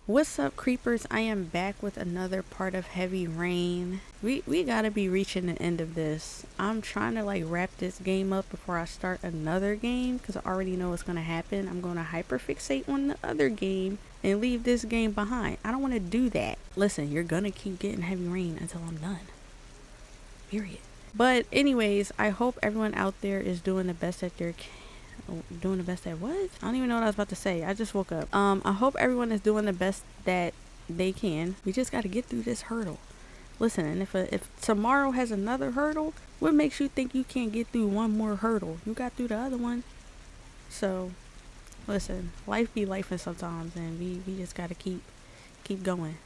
What's up, creepers? I am back with another part of Heavy Rain. We gotta be reaching the end of this. I'm trying to like wrap this game up before I start another game because I already know what's gonna happen. I'm gonna hyperfixate on the other game and leave this game behind. I don't want to do that. Listen, you're gonna keep getting Heavy Rain until I'm done. Period. But anyways, I hope everyone out there is doing the best that they're doing the best at what? I don't even know what I was about to say. I just woke up. I hope everyone is doing the best that they can. We just got to get through this hurdle. Listen, and if tomorrow has another hurdle, what makes you think you can't get through one more hurdle? You got through the other one. So, listen, life be lifing sometimes, and we just got to keep going.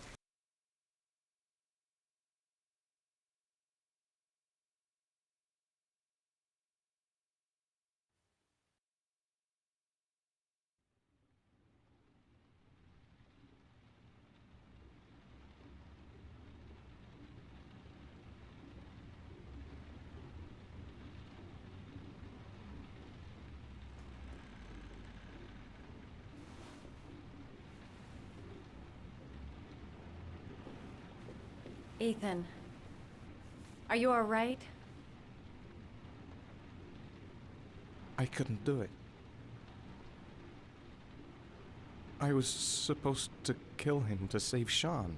Ethan, are you all right? I couldn't do it. I was supposed to kill him to save Sean.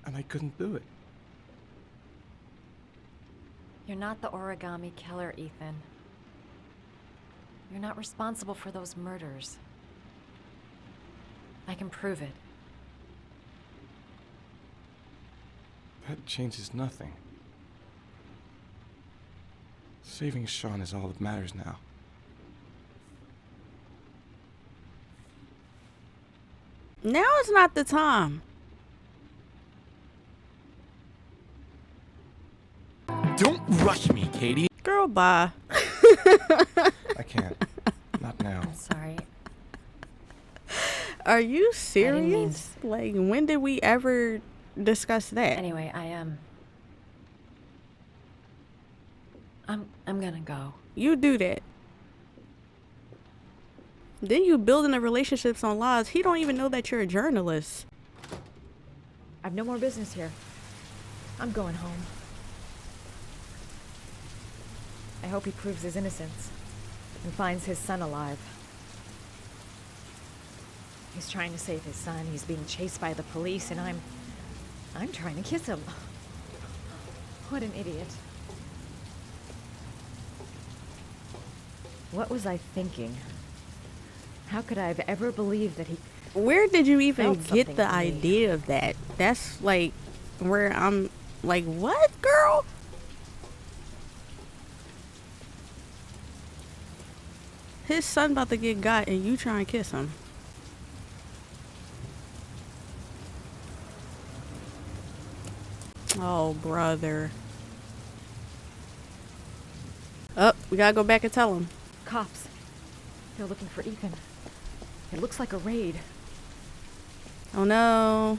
And I couldn't do it. You're not the origami killer, Ethan. You're not responsible for those murders. I can prove it. That changes nothing. Saving Sean is all that matters now. Now is not the time. Don't rush me, Katie. Girl, bye. I can't. Not now. I'm sorry. Are you didn't mean serious? Like, when did we ever discuss that? Anyway, I'm gonna go. You do that. Then you building the relationships on lies. He don't even know that you're a journalist. I've no more business here. I'm going home. I hope he proves his innocence and finds his son alive. He's trying to save his son. He's being chased by the police, and I'm trying to kiss him. What an idiot. What was I thinking? How could I have ever believed that he... Where did you even Felt get something the for me. idea of that? That's like where I'm like, what, girl? His son about to get got and you try and kiss him. Oh, brother. Oh, we gotta go back and tell him. Cops. They're looking for Ethan. It looks like a raid. Oh no.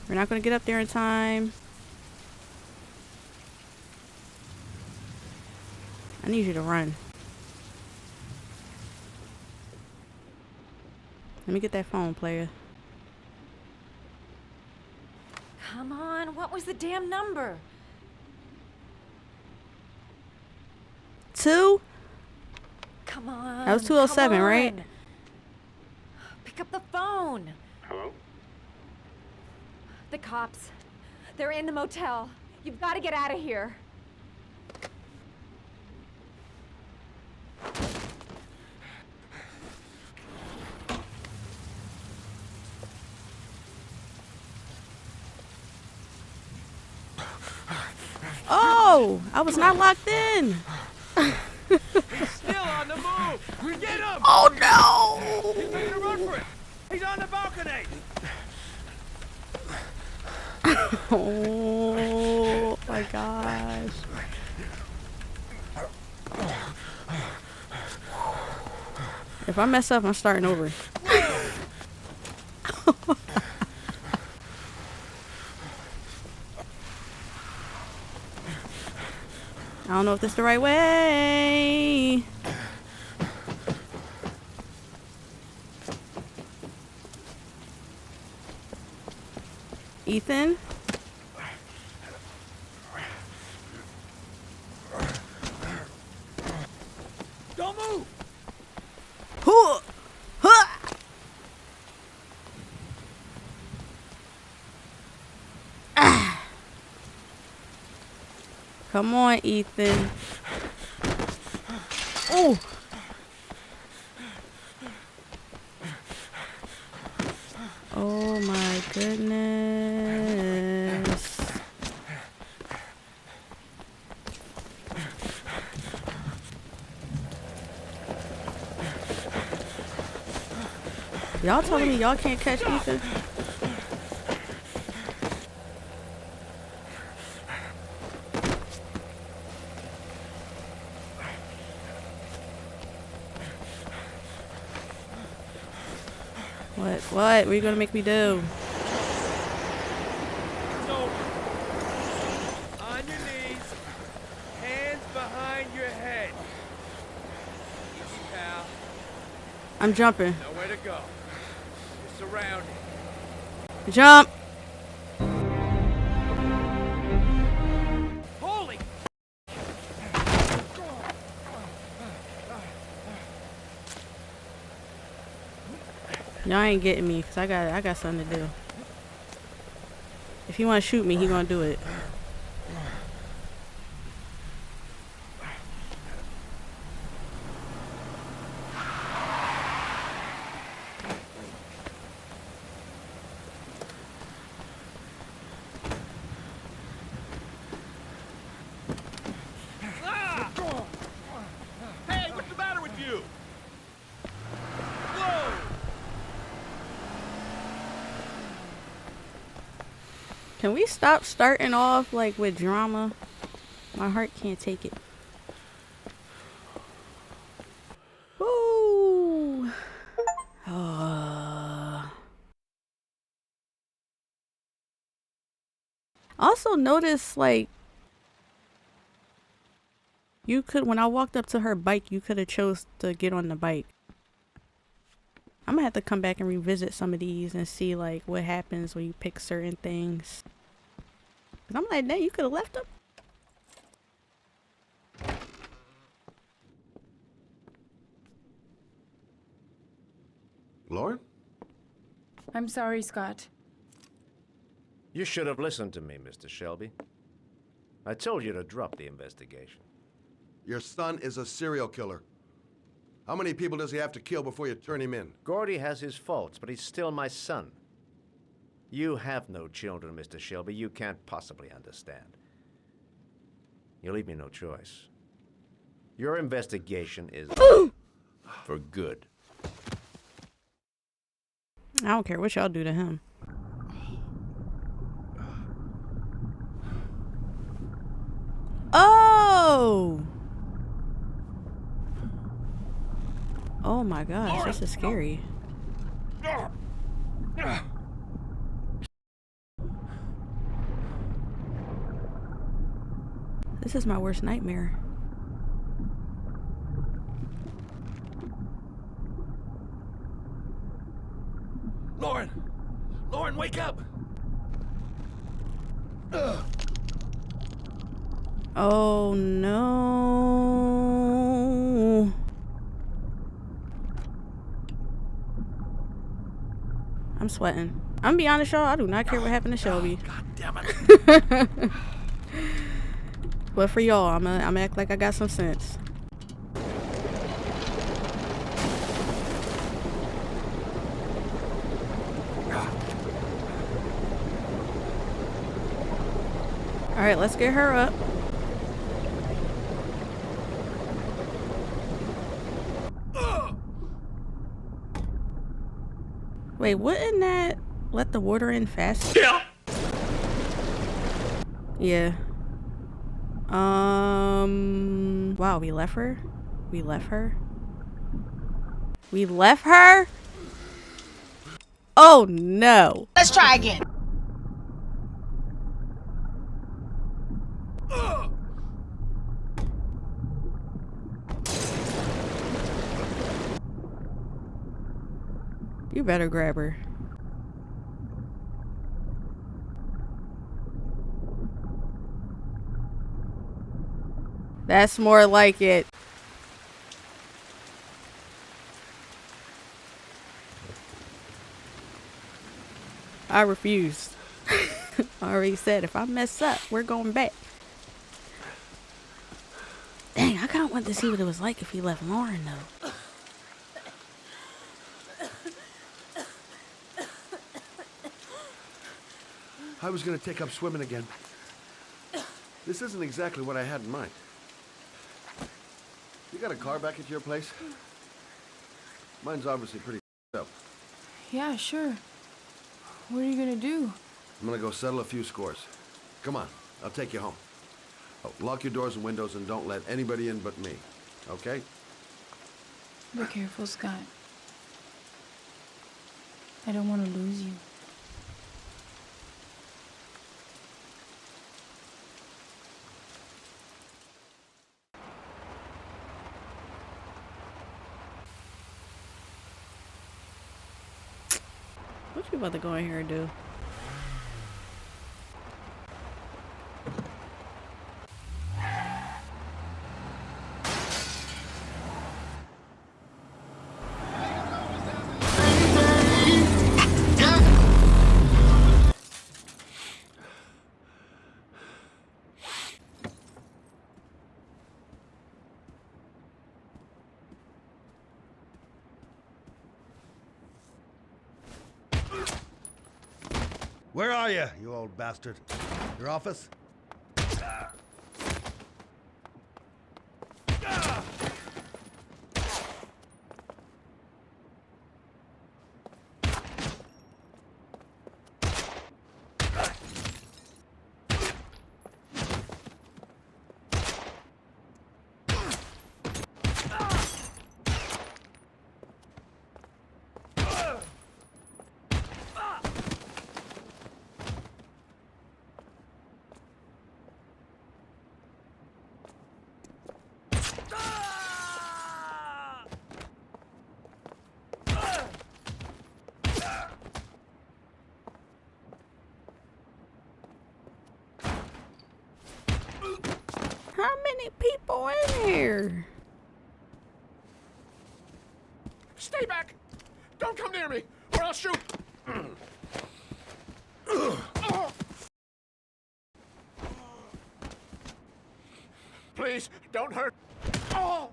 We're not gonna get up there in time. I need you to run. Let me get that phone, player. Come on, what was the damn number? 2? Come on. That was 207, come right? on. Pick up the phone. Hello? The cops. They're in the motel. You've got to get out of here. Oh, I was not locked in. He's still on the move. Get him! Oh He's making a run for it. He's on the balcony. no. Oh my gosh. If I mess up, I'm starting over. I don't know if this is the right way. Ethan? Don't move! Huh. Huh. Ah. Come on, Ethan. Oh. Oh my goodness. Y'all telling me y'all can't catch Ethan? What? What are you gonna make me do? It's over. On your knees. Hands behind your head. Easy, pal. I'm jumping. Nowhere to go. You're surrounded. Jump! Holy! Y'all ain't getting me because I got something to do. If he want to shoot me, he gonna do it. Hey, what's the matter with you? Whoa! Can we stop starting off like with drama? My heart can't take it. Woo! Also notice like you could, when I walked up to her bike, you could have chose to get on the bike. I'm gonna have to come back and revisit some of these and see like what happens when you pick certain things. Cause I'm like, dang, you could have left them. Lauren? I'm sorry, Scott. You should have listened to me, Mr. Shelby. I told you to drop the investigation. Your son is a serial killer. How many people does he have to kill before you turn him in? Gordy has his faults, but he's still my son. You have no children, Mr. Shelby. You can't possibly understand. You leave me no choice. Your investigation is for good. I don't care what y'all do to him. Oh! Oh my gosh, this is scary. This is my worst nightmare. Lauren! Lauren, wake up! Oh no. I'm sweating. I'm gonna be honest, y'all. I do not care what happened to Shelby. God damn it. But for y'all, I'm gonna act like I got some sense. Alright, let's get her up. Wait, wouldn't that let the water in fast? Yeah. Wow, we left her? We left her? We left her? Oh no. Let's try again. You better grab her. That's more like it. I refused. I already said if I mess up, we're going back. Dang, I kind of wanted to see what it was like if he left Lauren, though. I was gonna take up swimming again. This isn't exactly what I had in mind. You got a car back at your place? Mine's obviously pretty up. Yeah, sure. What are you gonna do? I'm gonna go settle a few scores. Come on, I'll take you home. Oh, lock your doors and windows and don't let anybody in but me, okay? Be careful, Scott. I don't want to lose you. What you about to go in here and do? Where are you, you old bastard? Your office? How many people in here? Stay back! Don't come near me, or I'll shoot! Please, don't hurt. Oh.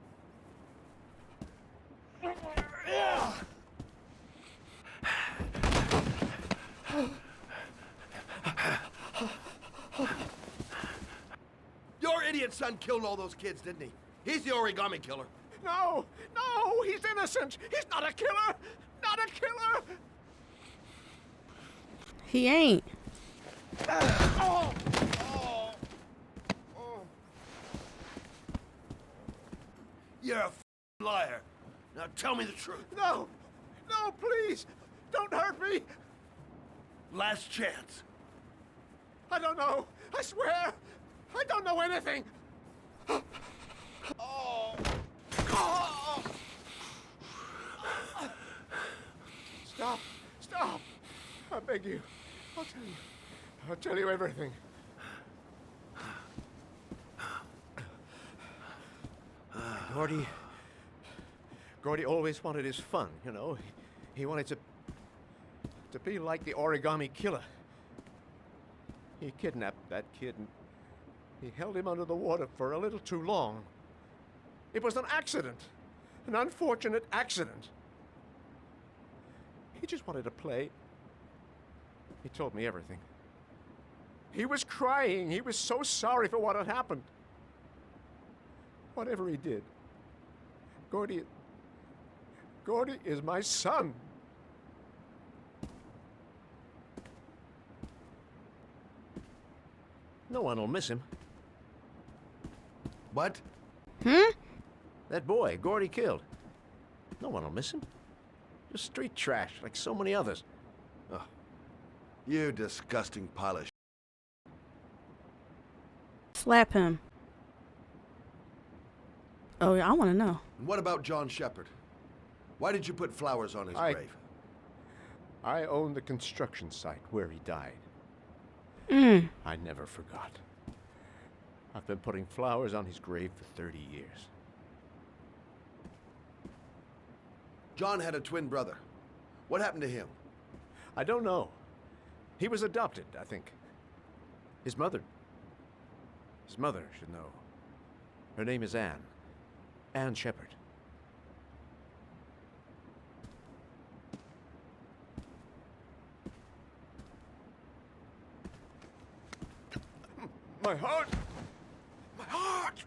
Your idiot son killed all those kids, didn't he? He's the origami killer. No, no, he's innocent. He's not a killer. Not a killer. He ain't. Oh. Oh. Oh. You're a liar. Now tell me the truth. No, no, please, don't hurt me. Last chance. I don't know. I swear, I don't know anything. Oh. Oh. Stop, stop. I beg you. I'll tell you everything. Gordy always wanted his fun, you know. He wanted to be like the origami killer. He kidnapped that kid and he held him under the water for a little too long. It was an accident, an unfortunate accident. He just wanted to play. He told me everything. He was crying. He was so sorry for what had happened. Whatever he did, Gordy is my son. No one will miss him. What? That boy, Gordy killed. No one will miss him. Just street trash, like so many others. Oh, you disgusting pile of Slap him. Oh, yeah, I want to know. And what about John Shepard? Why did you put flowers on his grave? I own the construction site where he died. I never forgot. I've been putting flowers on his grave for 30 years. John had a twin brother. What happened to him? I don't know. He was adopted, I think. His mother should know. Her name is Anne. Anne Shepard. My heart! My heart!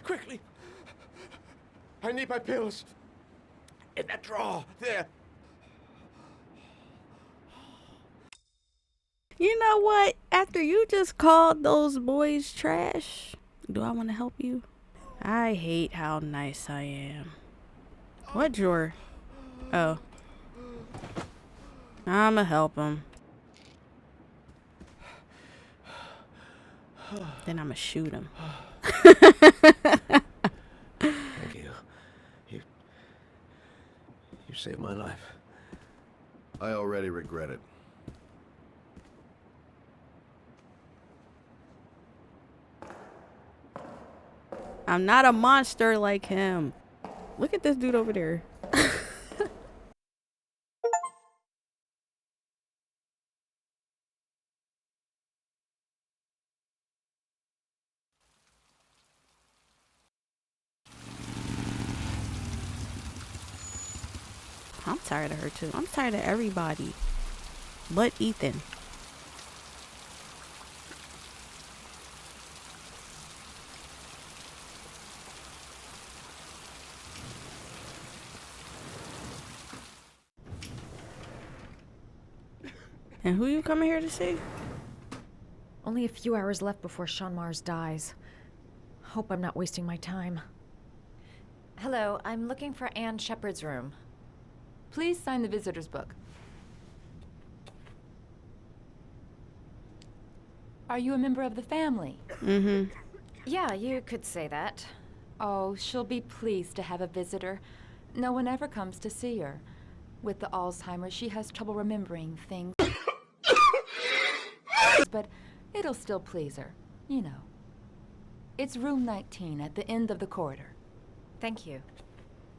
Quickly! I need my pills. In that drawer, there. You know what? After you just called those boys trash, do I want to help you? I hate how nice I am. What drawer? Oh. I'ma help him. Then I'ma shoot him. Thank you. You saved my life. I already regret it. I'm not a monster like him. Look at this dude over there. I'm tired of her too. I'm tired of everybody but Ethan. And who you coming here to see? Only a few hours left before Sean Mars dies. Hope I'm not wasting my time. Hello, I'm looking for Anne Shepard's room. Please sign the visitor's book. Are you a member of the family? Mm-hmm. Yeah, you could say that. Oh, she'll be pleased to have a visitor. No one ever comes to see her. With the Alzheimer's, she has trouble remembering things. But it'll still please her, you know. It's room 19 at the end of the corridor. Thank you.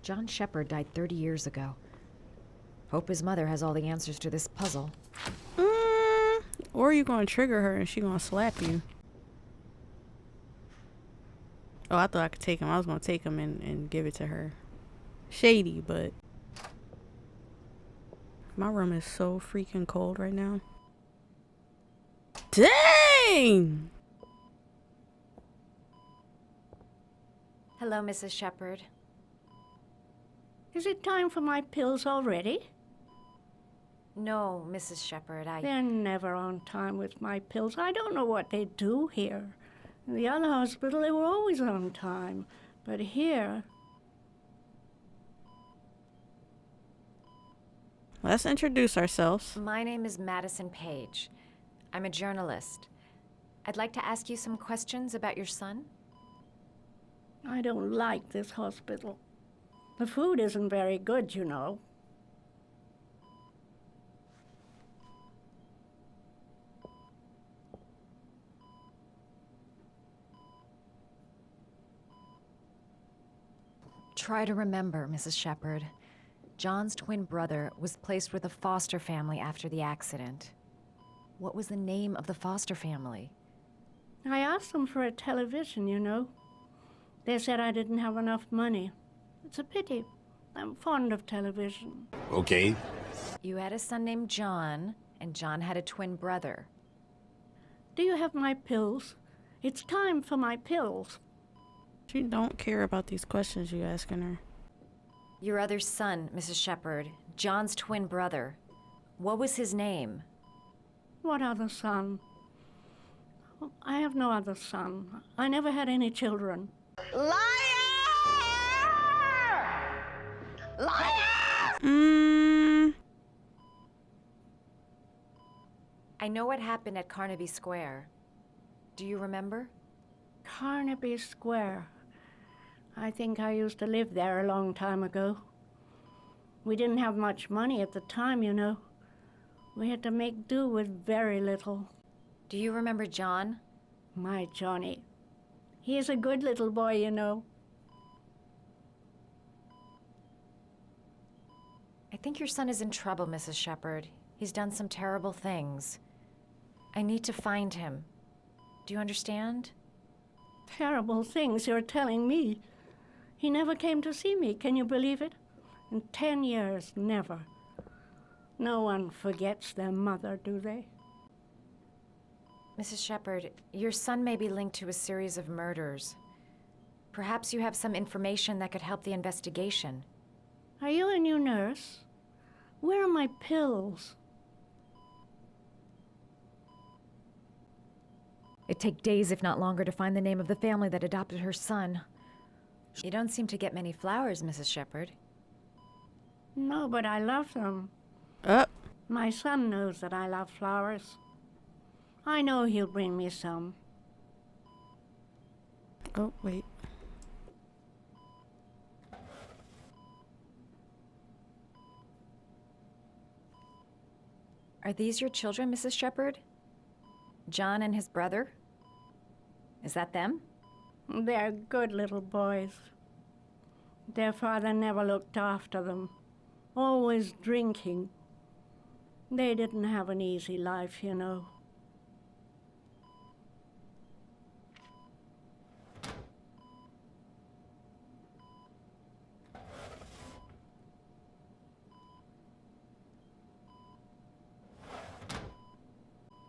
John Shepard died 30 years ago. Hope his mother has all the answers to this puzzle. Or you gonna trigger her and she gonna slap you. Oh, I thought I could take him. I was gonna take him and give it to her. Shady, but my room is so freaking cold right now. Dang! Hello, Mrs. Shepard. Is it time for my pills already? No, Mrs. Shepard, They're never on time with my pills. I don't know what they do here. In the other hospital, they were always on time. But here... Let's introduce ourselves. My name is Madison Page. I'm a journalist. I'd like to ask you some questions about your son. I don't like this hospital. The food isn't very good, you know. Try to remember, Mrs. Shepard. John's twin brother was placed with a foster family after the accident. What was the name of the foster family? I asked them for a television, you know. They said I didn't have enough money. It's a pity. I'm fond of television. Okay. You had a son named John, and John had a twin brother. Do you have my pills? It's time for my pills. She don't care about these questions you asking her. Your other son, Mrs. Shepard, John's twin brother. What was his name? What other son? Oh, I have no other son. I never had any children. Liar! Liar! I know what happened at Carnaby Square. Do you remember? Carnaby Square. I think I used to live there a long time ago. We didn't have much money at the time, you know. We had to make do with very little. Do you remember John? My Johnny. He is a good little boy, you know. I think your son is in trouble, Mrs. Shepherd. He's done some terrible things. I need to find him. Do you understand? Terrible things you're telling me. He never came to see me, can you believe it? In 10 years, never. No one forgets their mother, do they? Mrs. Shepherd, your son may be linked to a series of murders. Perhaps you have some information that could help the investigation. Are you a new nurse? Where are my pills? It'd take days, if not longer, to find the name of the family that adopted her son. You don't seem to get many flowers, Mrs. Shepherd. No, but I love them. My son knows that I love flowers. I know he'll bring me some. Oh, wait. Are these your children, Mrs. Shepherd? John and his brother? Is that them? They're good little boys. Their father never looked after them. Always drinking. They didn't have an easy life, you know.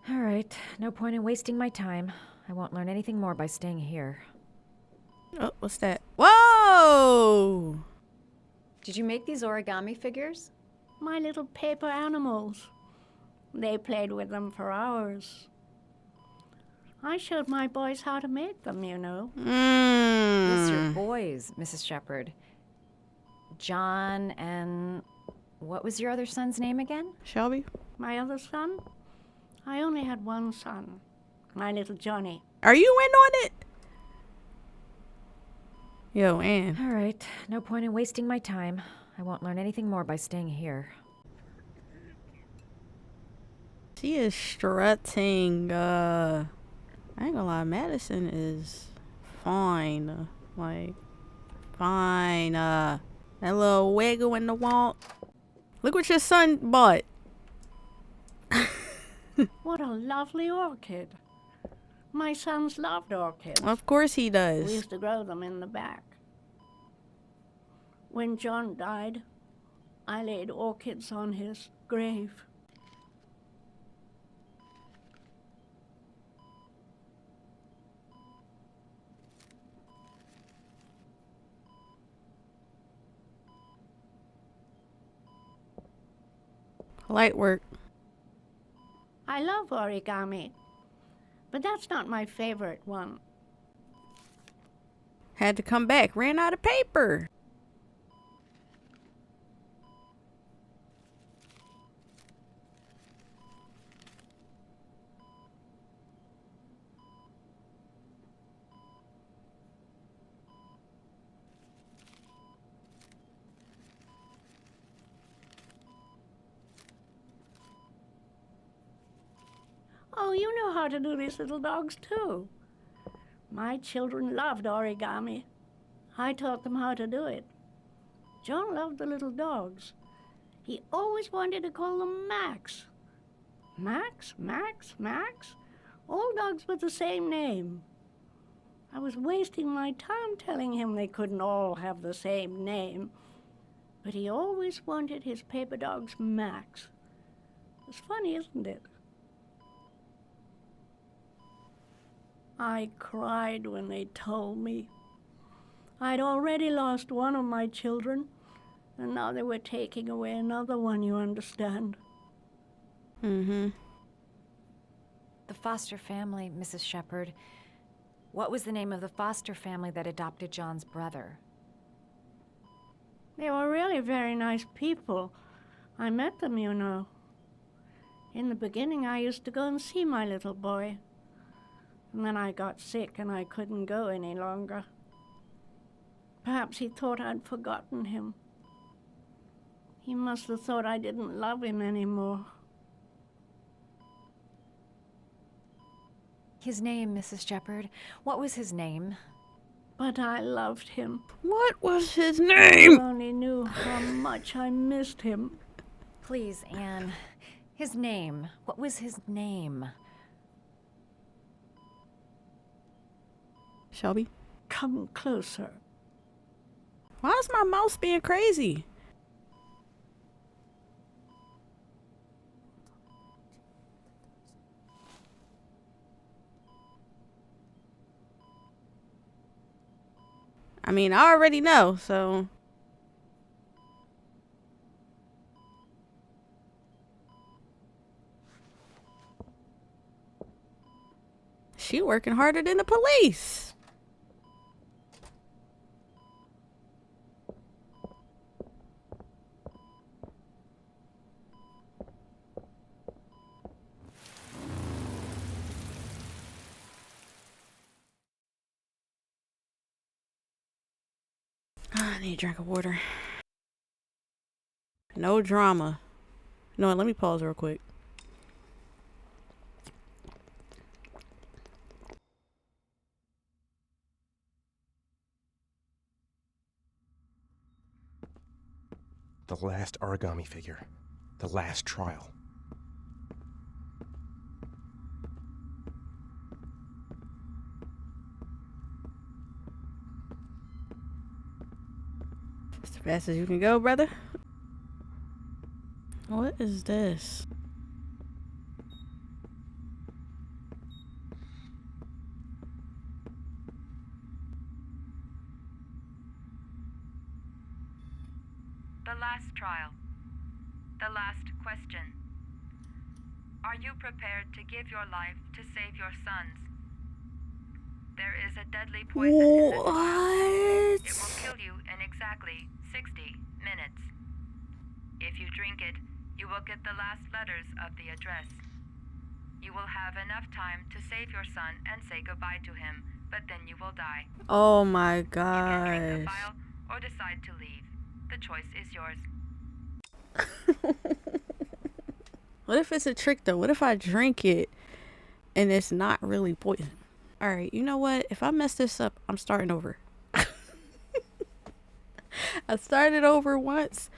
All right, no point in wasting my time. I won't learn anything more by staying here. Oh, what's that? Whoa! Did you make these origami figures? My little paper animals. They played with them for hours. I showed my boys how to make them, you know. Yes, your boys, Mrs. Shepherd. John and... what was your other son's name again? Shelby? My other son? I only had one son. My little Johnny. Are you in on it? Yo, Ann. All right, no point in wasting my time. I won't learn anything more by staying here. She is strutting. I ain't gonna lie, Madison is fine. Like, fine. That little wiggle in the walk. Look what your son bought. What a lovely orchid. My sons loved orchids. Of course he We does. used to grow them in the back. When John died, I laid orchids on his grave. Light work. I love origami, but that's not my favorite one. Had to come back. Ran out of paper. Oh, you know how to do these little dogs too. My children loved origami. I taught them how to do it. John loved the little dogs. He always wanted to call them Max. Max, Max, Max? All dogs with the same name. I was wasting my time telling him they couldn't all have the same name. But he always wanted his paper dogs Max. It's funny, isn't it? I cried when they told me. I'd already lost one of my children, and now they were taking away another one, you understand. Mm-hmm. The foster family, Mrs. Shepherd. What was the name of the foster family that adopted John's brother? They were really very nice people. I met them, you know. In the beginning, I used to go and see my little boy. And then I got sick and I couldn't go any longer. Perhaps he thought I'd forgotten him. He must have thought I didn't love him anymore. His name, Mrs. Shepherd. What was his name? But I loved him. What was his You name? only knew how much I missed him. Please, Anne. His name. What was his name? Shelby? Come closer. Why is my mouse being crazy? I mean, I already know, so. She working harder than the police. I need a drink of water. No drama. No, let me pause real quick. The last origami figure. The last trial. As fast as you can go, brother. What is this? The last trial. The last question. Are you prepared to give your life to save your sons? There is a deadly poison in this trial. It will kill you in exactly 60 minutes. If you drink it, you will get the last letters of the address. You will have enough time to save your son and say goodbye to him, but then you will die. Oh my You can drink the gosh. vial or decide to leave. The choice is yours. What if it's a trick though? What if I drink it and it's not really poison? Alright, you know what? If I mess this up, I'm starting over. I started over once.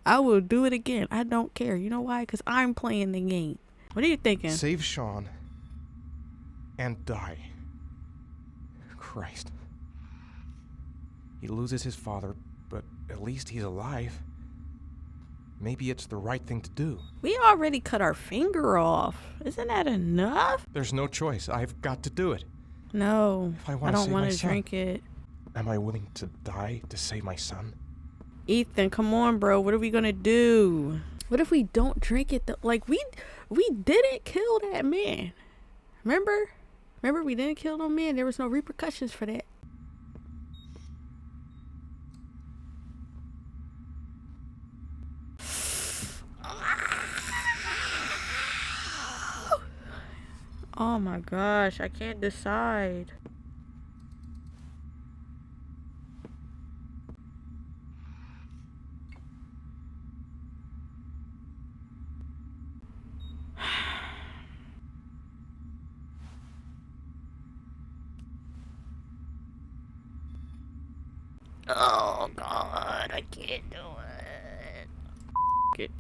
I will do it again. I don't care. You know why? Because I'm playing the game. What are you thinking? Save Sean and die. Christ. He loses his father, but at least he's alive. Maybe it's the right thing to do. We already cut our finger off. Isn't that enough? There's no choice. I've got to do it. No, If I I wanna don't save want my to son. drink it. Am I willing to die to save my son? Ethan, come on, bro. What are we gonna do? What if we don't drink it? Like we didn't kill that man. Remember? We didn't kill no man. There was no repercussions for that. Oh my gosh, I can't decide. Oh god, I can't do it. It.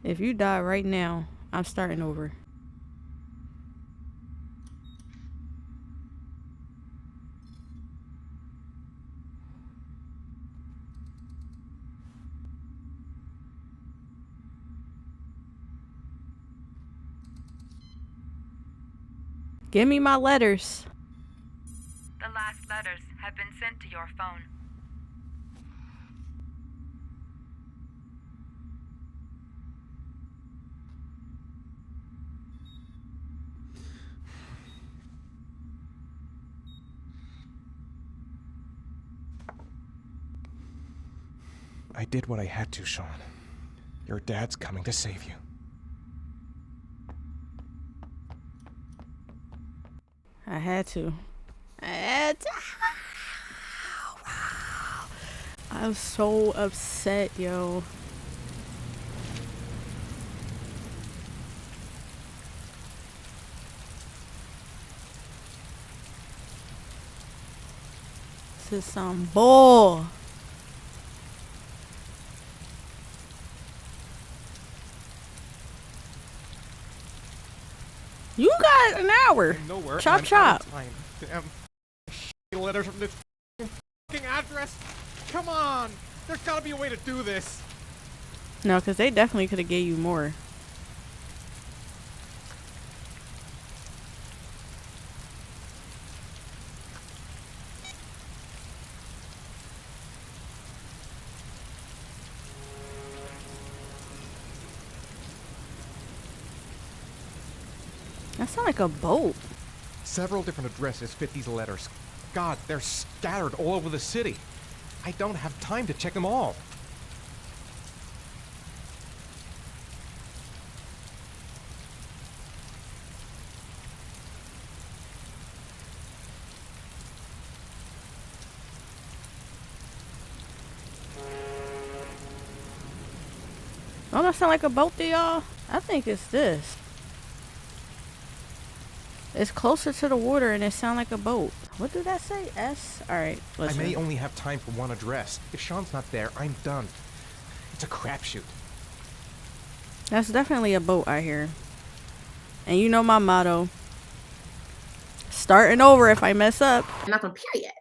If you die right now, I'm starting over. Give me my letters. The last letters have been sent to your phone. I did what I had to, Sean. Your dad's coming to save you. I had to. I was so upset, yo. This is some bull. You got an hour. Nowhere. Chop I'm chop. out of time. Damn letters from this fucking address. Come on. There's gotta be a way to do this. No, because they definitely could have gave you more. That sounds like a boat. Several different addresses fit these letters. God, they're scattered all over the city. I don't have time to check them all. Don't that sound like a boat to y'all? I think it's this. It's closer to the water and it sounds like a boat. What did that say? S? Alright, listen. I may only have time for one address. If Sean's not there, I'm done. It's a crapshoot. That's definitely a boat I hear. And you know my motto. Starting over if I mess up. Nothing, period.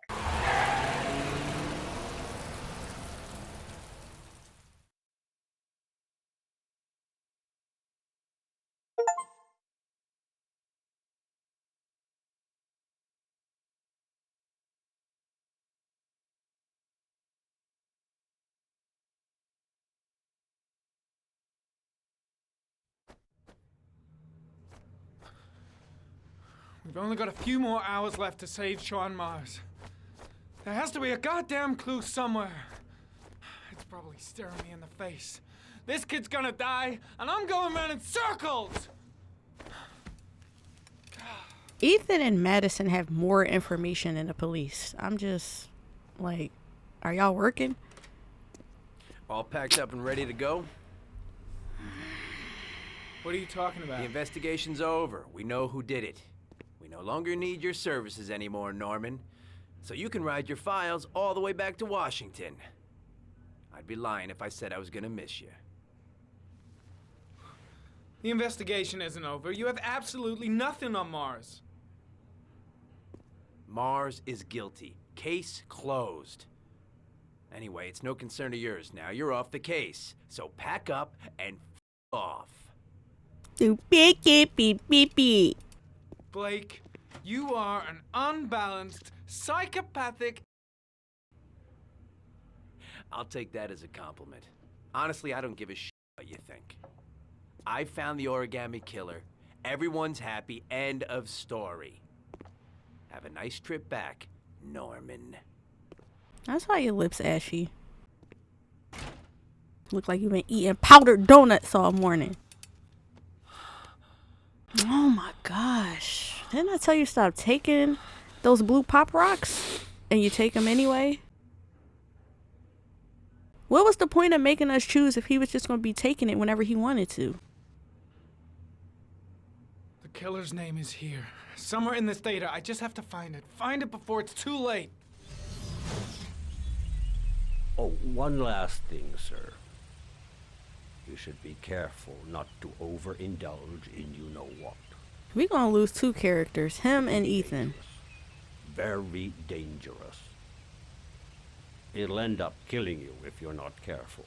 We've only got a few more hours left to save Sean Mars. There has to be a goddamn clue somewhere. It's probably staring me in the face. This kid's gonna die, and I'm going around in circles! Ethan and Madison have more information than the police. I'm just like, are y'all working? All packed up and ready to go? What are you talking about? The investigation's over. We know who did it. We no longer need your services anymore, Norman. So you can ride your files all the way back to Washington. I'd be lying if I said I was gonna miss you. The investigation isn't over. You have absolutely nothing on Mars. Mars is guilty. Case closed. Anyway, it's no concern of yours now. You're off the case. So pack up and off. Beep, beep, beep, beep, beep. Blake, you are an unbalanced, psychopathic... I'll take that as a compliment. Honestly, I don't give a shit what you think. I found the origami killer. Everyone's happy. End of story. Have a nice trip back, Norman. That's why your lips ashy. Look like you've been eating powdered donuts all morning. Oh my gosh. Didn't I tell you stop taking those blue pop rocks? And you take them anyway? What was the point of making us choose if he was just going to be taking it whenever he wanted to? The killer's name is here. Somewhere in this data. I just have to find it. Find it before it's too late. Oh, one last thing, sir. You should be careful not to overindulge in you-know-what. We gonna lose two characters, him and Ethan. Very dangerous. It'll end up killing you if you're not careful.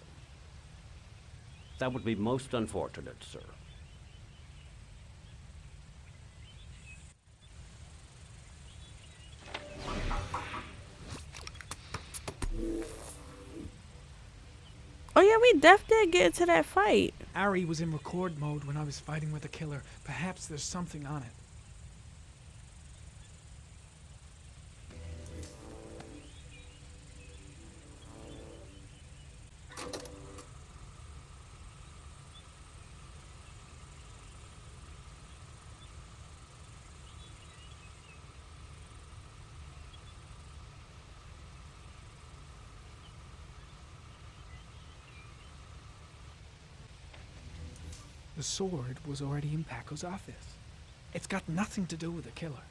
That would be most unfortunate, sir. Oh yeah, we def did get into that fight. Ari was in record mode when I was fighting with the killer. Perhaps there's something on it. The sword was already in Paco's office. It's got nothing to do with the killer.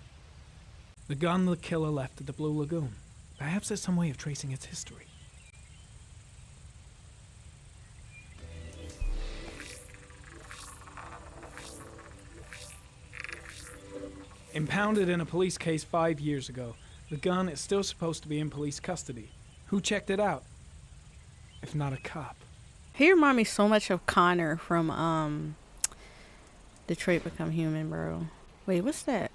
The gun the killer left at the Blue Lagoon. Perhaps there's some way of tracing its history. Impounded in a police case 5 years ago, the gun is still supposed to be in police custody. Who checked it out? If not a cop. He remind me so much of Connor from Detroit Become Human, bro. Wait, what's that?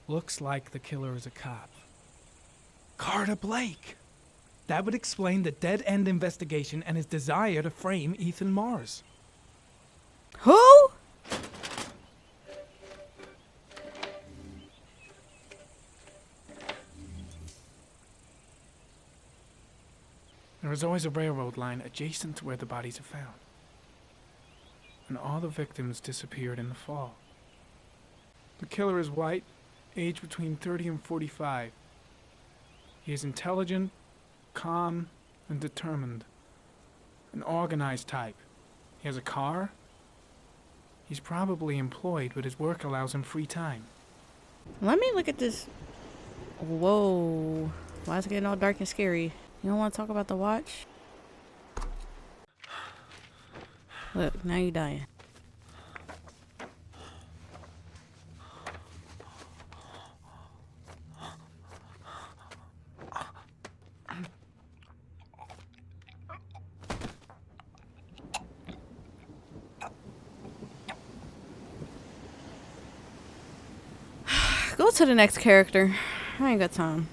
Looks like the killer is a cop. Carter Blake! That would explain the dead-end investigation and his desire to frame Ethan Mars. Who? There is always a railroad line adjacent to where the bodies are found. And all the victims disappeared in the fall. The killer is white, aged between 30 and 45. He is intelligent, calm, and determined. An organized type. He has a car. He's probably employed, but his work allows him free time. Let me look at this. Whoa. Why is it getting all dark and scary? You don't want to talk about the watch? Look, now you're dying. Go to the next character. I ain't got time.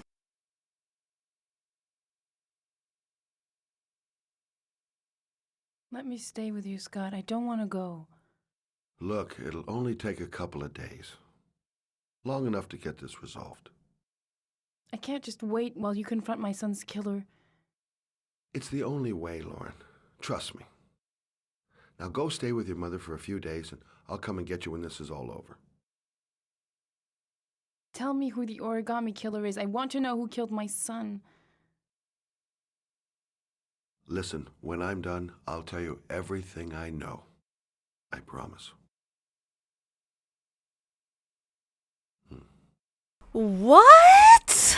Let me stay with you, Scott. I don't want to go. Look, it'll only take a couple of days. Long enough to get this resolved. I can't just wait while you confront my son's killer. It's the only way, Lauren. Trust me. Now go stay with your mother for a few days, and I'll come and get you when this is all over. Tell me who the origami killer is. I want to know who killed my son. Listen, when I'm done, I'll tell you everything I know. I promise. What?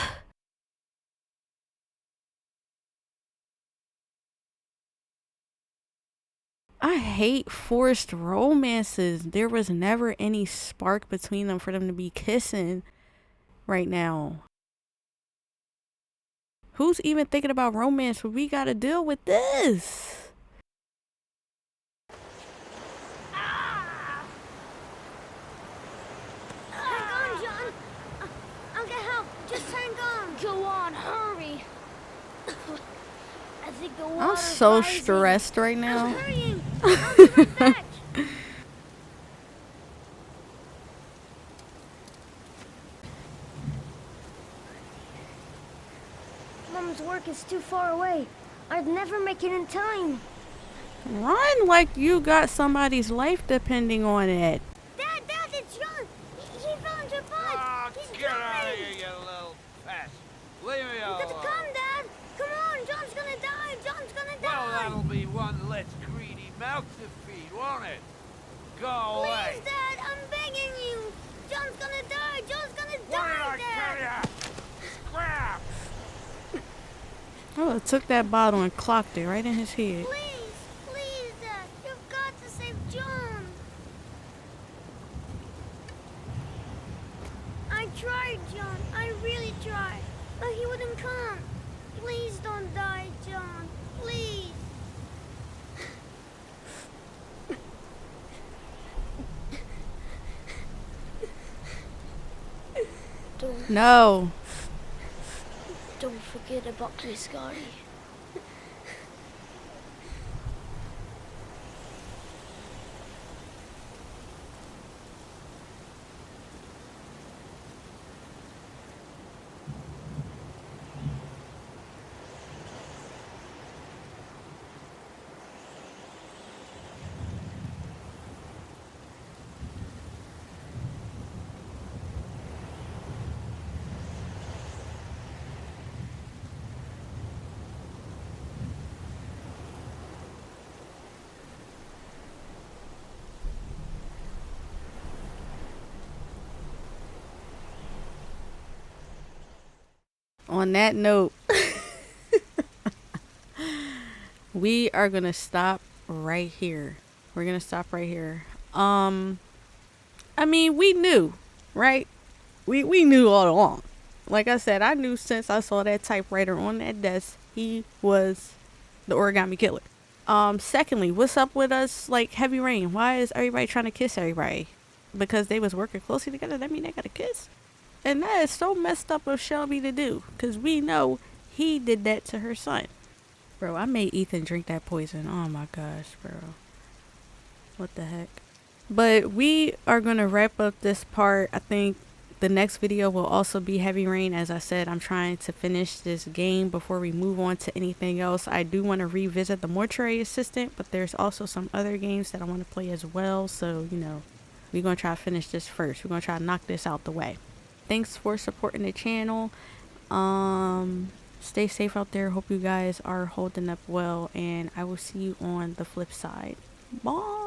I hate forced romances. There was never any spark between them for them to be kissing right now. Who's even thinking about romance when we gotta deal with this? Hang on, John. I'll get help. Just hang on. Go on, hurry. I think the I'm water's so rising. stressed right now. I'm hurrying. I'll be right back. Mom's work is too far away. I'd never make it in time. Run like you got somebody's life depending on it. Dad, it's John. He fell into a pond. He's Get out of drowning. here, you little pest. Leave me You alone. got to come, Dad. Come on, John's gonna die. John's gonna Well, die. that'll be one less greedy mouth to feed, won't it? Go away. Please, Dad, I'm begging you. John's gonna die. John's gonna What did die, I Dad. tell ya? Scrap! Oh, it took that bottle and clocked it right in his head. Please, Dad. You've got to save John. I tried, John. I really tried. But he wouldn't come. Please don't die, John. Please. No. Don't forget about me, Scotty. on that note, we are gonna stop right here. We're gonna stop right here. I mean, we knew, right? We knew all along. Like I said, I knew since I saw that typewriter on that desk, he was the origami killer. Secondly, what's up with us like Heavy Rain? Why is everybody trying to kiss everybody? Because they was working closely together, that mean they got a kiss? And that is so messed up of Shelby to do, because we know he did that to her son. Bro, I made Ethan drink that poison. Oh my gosh, bro. What the heck? But we are going to wrap up this part. I think the next video will also be Heavy Rain. As I said, I'm trying to finish this game before we move on to anything else. I do want to revisit the Mortuary Assistant, but there's also some other games that I want to play as well. So, you know, we're going to try to finish this first. We're going to try to knock this out the way. Thanks for supporting the channel. Stay safe out there. Hope you guys are holding up well, and I will see you on the flip side. Bye.